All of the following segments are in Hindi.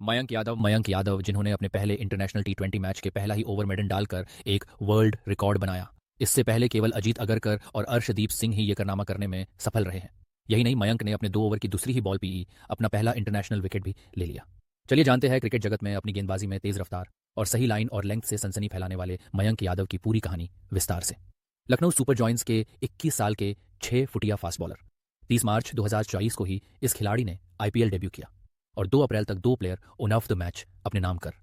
मयंक यादव जिन्होंने अपने पहले इंटरनेशनल टी20 मैच के पहला ही ओवर मेडन डालकर एक वर्ल्ड रिकॉर्ड बनाया। इससे पहले केवल अजीत अगरकर और अर्शदीप सिंह ही ये कारनामा करने में सफल रहे हैं। यही नहीं, मयंक ने अपने 2 ओवर की दूसरी ही बॉल पे अपना पहला इंटरनेशनल विकेट भी ले लिया। चलिए जानते हैं क्रिकेट जगत में अपनी गेंदबाजी में तेज रफ्तार और सही लाइन और लेंथ से सनसनी फैलाने वाले मयंक यादव की पूरी कहानी विस्तार से। लखनऊ सुपर जॉयंट्स के 21 साल के 6 फुटिया फास्ट बॉलर 30 मार्च 2024 को ही इस खिलाड़ी ने आईपीएल डेब्यू किया और 2 अप्रैल तक 2 player own of the match अपने नाम कर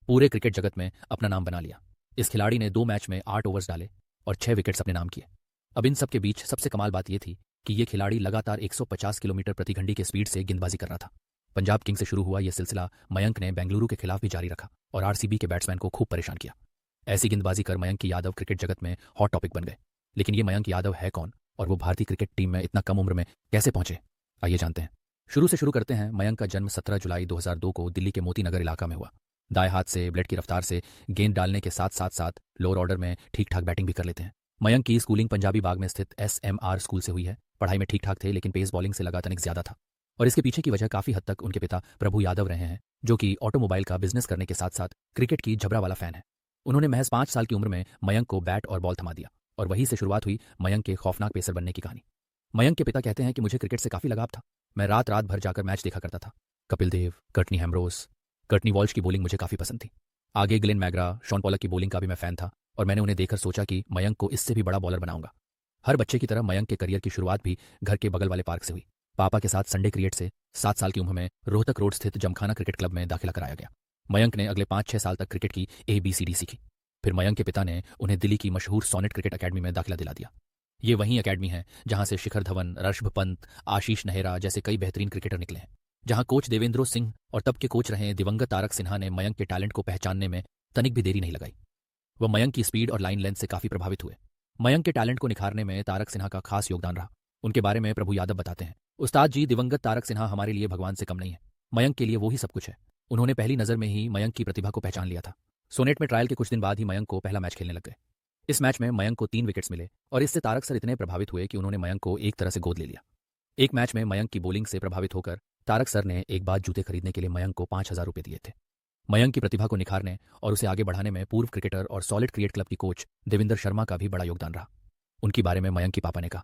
पूरे क्रिकेट जगत में अपना नाम बना लिया। इस खिलाड़ी ने 2 मैच में 8 ओवर्स डाले और 6 विकेट्स अपने नाम किए। अब इन सब के बीच सबसे कमाल बात यह थी कि ये खिलाड़ी लगातार 150 किलोमीटर प्रति घंटे के स्पीड से गेंदबाजी कर रहा था। पंजाब किंग्स से शुरू हुआ यह सिलसिला मयंक ने बेंगलुरु के खिलाफ भी जारी रखा और आरसीबी के बैट्समैन को खूब परेशान किया। ऐसी गेंदबाजी कर मयंक यादव क्रिकेट जगत में हॉट टॉपिक बन गए। लेकिन ये मयंक यादव है कौन और वो भारतीय क्रिकेट टीम में इतना कम उम्र में कैसे पहुंचे, आइए जानते हैं। शुरू करते हैं। मयंक का जन्म 17 जुलाई 2002 को दिल्ली के मोती नगर इलाका में हुआ। दाएं हाथ से ब्लेड की रफ्तार से गेंद डालने के साथ साथ लोअर ऑर्डर में ठीक ठाक बैटिंग भी कर लेते हैं। मयंक की स्कूलिंग पंजाबी बाग में स्थित SMR स्कूल से हुई है। पढ़ाई में ठीक ठाक थे लेकिन पेस बॉलिंग से लगा तनिक ज्यादा था और इसके पीछे की वजह काफी हद तक उनके पिता प्रभु यादव रहे हैं, जो कि ऑटोमोबाइल का बिजनेस करने के साथ साथ क्रिकेट की जबरा वाला फैन है। उन्होंने महज 5 साल की उम्र में मयंक को बैट और बॉल थमा दिया और वहीं से शुरुआत हुई मयंक के खौफनाक पेसर बनने की कहानी। मयंक के पिता कहते हैं कि मुझे क्रिकेट से काफी लगाव था। मैं रात भर जाकर मैच देखा करता था। Kapil Dev, Courtney हैम्ब्रोस, Courtney Walsh की बॉलिंग मुझे काफी पसंद थी। आगे ग्लेन मैग्रा, शॉन पॉलक की बॉलिंग का भी मैं फैन था और मैंने उन्हें देखकर सोचा कि मयंक को इससे भी बड़ा बॉलर बनाऊंगा। हर बच्चे की तरह मयंक के करियर की शुरुआत भी घर के बगल वाले पार्क से हुई। पापा के साथ संडे क्रिकेट से 7 साल की उम्र में रोहतक रोड स्थित जमखाना क्रिकेट क्लब में दाखिला कराया गया। मयंक ने अगले 5-6 साल तक क्रिकेट की ABCD सीखी। फिर मयंक के पिता ने उन्हें दिल्ली की मशहूर सोनेट क्रिकेट अकेडमी में दाखिला दिला दिया। ये वही अकेडमी है जहां से शिखर धवन, ऋषभ पंत, आशीष नेहरा जैसे कई बेहतरीन क्रिकेटर निकले हैं। जहां कोच देवेंद्र सिंह और तब के कोच रहे दिवंगत तारक सिन्हा ने मयंक के टैलेंट को पहचानने में तनिक भी देरी नहीं लगाई। वह मयंक की स्पीड और लाइन लेंथ से काफी प्रभावित हुए। मयंक के टैलेंट को निखारने में तारक सिन्हा का खास योगदान रहा। उनके बारे में प्रभु यादव बताते हैं, उस्ताद जी, दिवंगत तारक सिन्हा हमारे लिए भगवान से कम नहीं है। मयंक के लिए वो ही सब कुछ है। उन्होंने पहली नजर में ही मयंक की प्रतिभा को पहचान लिया था। सोनेट में ट्रायल के कुछ दिन बाद ही मयंक को पहला मैच खेलने लग गए। इस मैच में मयंक को 3 विकेट्स मिले और इससे तारक सर इतने प्रभावित हुए कि उन्होंने मयंक को एक तरह से गोद ले लिया। एक मैच में मयंक की बॉलिंग से प्रभावित होकर तारक सर ने एक बार जूते खरीदने के लिए मयंक को 5,000 रुपये दिए थे। मयंक की प्रतिभा को निखारने और उसे आगे बढ़ाने में पूर्व क्रिकेटर और सॉलिड क्रिकेट क्लब की कोच देवेंद्र शर्मा का भी बड़ा योगदान रहा। उनके बारे में मयंक के पापा ने कहा,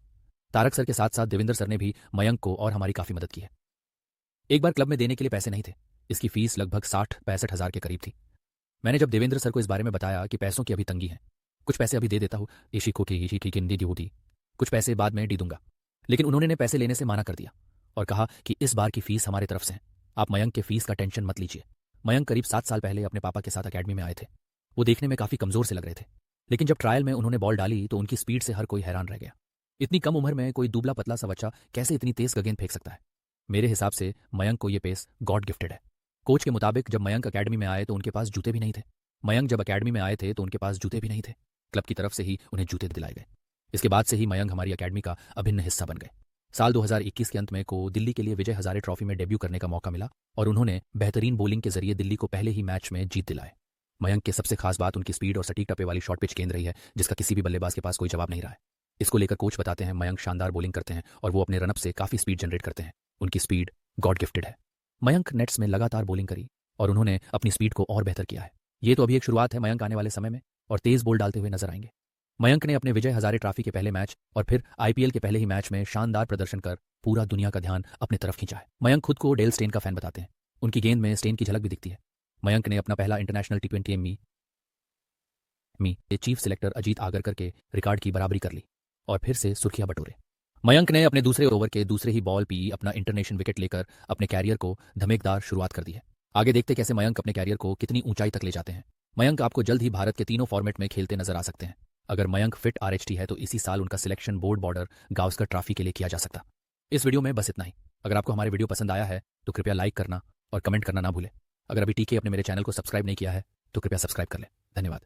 तारक सर के साथ साथ देवेंद्र सर ने भी मयंक को और हमारी काफी मदद की है। एक बार क्लब में देने के लिए पैसे नहीं थे। इसकी फीस लगभग 60-65 हज़ार के करीब थी। मैंने जब देवेंद्र सर को इस बारे में बताया कि पैसों की अभी तंगी है, कुछ पैसे अभी दे देता हूँ, कुछ पैसे बाद में दी दूंगा, लेकिन उन्होंने पैसे लेने से माना कर दिया और कहा कि इस बार की फीस हमारे तरफ से है, आप मयंक के फीस का टेंशन मत लीजिए। मयंक करीब 7 साल पहले अपने पापा के साथ अकेडमी में आए थे। वो देखने में काफी कमजोर से लग रहे थे, लेकिन जब ट्रायल में उन्होंने बॉल डाली तो उनकी स्पीड से हर कोई हैरान रह गया। इतनी कम उम्र में कोई दुबला पतला सा बच्चा कैसे इतनी तेज गेंद फेंक सकता है। मेरे हिसाब से मयंक को ये पेस गॉड गिफ्टेड है। कोच के मुताबिक जब मयंक अकेडमी में आए तो उनके पास जूते भी नहीं थे। क्लब की तरफ से ही उन्हें जूते दिलाए गए। इसके बाद से ही मयंक हमारी अकेडमी का अभिन्न हिस्सा बन गए। साल 2021 के अंत में को दिल्ली के लिए विजय हजारे ट्रॉफी में डेब्यू करने का मौका मिला और उन्होंने बेहतरीन बॉलिंग के जरिए दिल्ली को पहले ही मैच में जीत दिलाए। मयंक की सबसे खास बात उनकी स्पीड और सटीक टप्पे वाली शॉर्ट पिच गेंद रही है, जिसका किसी भी बल्लेबाज के पास कोई जवाब नहीं रहा है। इसको लेकर कोच बताते हैं, मयंक शानदार बॉलिंग करते हैं और वो अपने रनअप से काफी स्पीड जनरेट करते हैं। उनकी स्पीड गॉड गिफ्टेड है। मयंक नेट्स में लगातार बॉलिंग करी और उन्होंने अपनी स्पीड को और बेहतर किया है। ये तो अभी एक शुरुआत है। मयंक आने वाले समय में और तेज बॉल डालते हुए नजर आएंगे। मयंक ने अपने विजय हजारे ट्रॉफी के पहले मैच और फिर आईपीएल के पहले ही मैच में शानदार प्रदर्शन कर पूरा दुनिया का ध्यान अपनी तरफ खींचा है। मयंक खुद को डेल स्टेन का फैन बताते हैं। उनकी गेंद में स्टेन की झलक भी दिखती है। मयंक ने अपना पहला इंटरनेशनल T20 में चीफ सिलेक्टर अजीत आगरकर के रिकॉर्ड की बराबरी कर ली और फिर से सुर्खियां बटोरे। मयंक ने अपने दूसरे ओवर के दूसरे ही बॉल पे अपना इंटरनेशनल विकेट लेकर अपने कैरियर को धमाकेदार शुरुआत कर दी है। आगे देखते कैसे मयंक अपने कैरियर को कितनी ऊंचाई तक ले जाते हैं। मयंक आपको जल्द ही भारत के तीनों फॉर्मेट में खेलते नजर आ सकते हैं। अगर मयंक फिट RHT है तो इसी साल उनका selection board border Gavaskar trophy के लिए किया जा सकता। इस वीडियो में बस इतना ही। अगर आपको हमारे वीडियो पसंद आया है तो कृपया लाइक करना और कमेंट करना ना भूलें। अगर अभी TK अपने मेरे चैनल को सब्सक्राइब नहीं किया है तो कृपया सब्सक्राइब कर लें। धन्यवाद।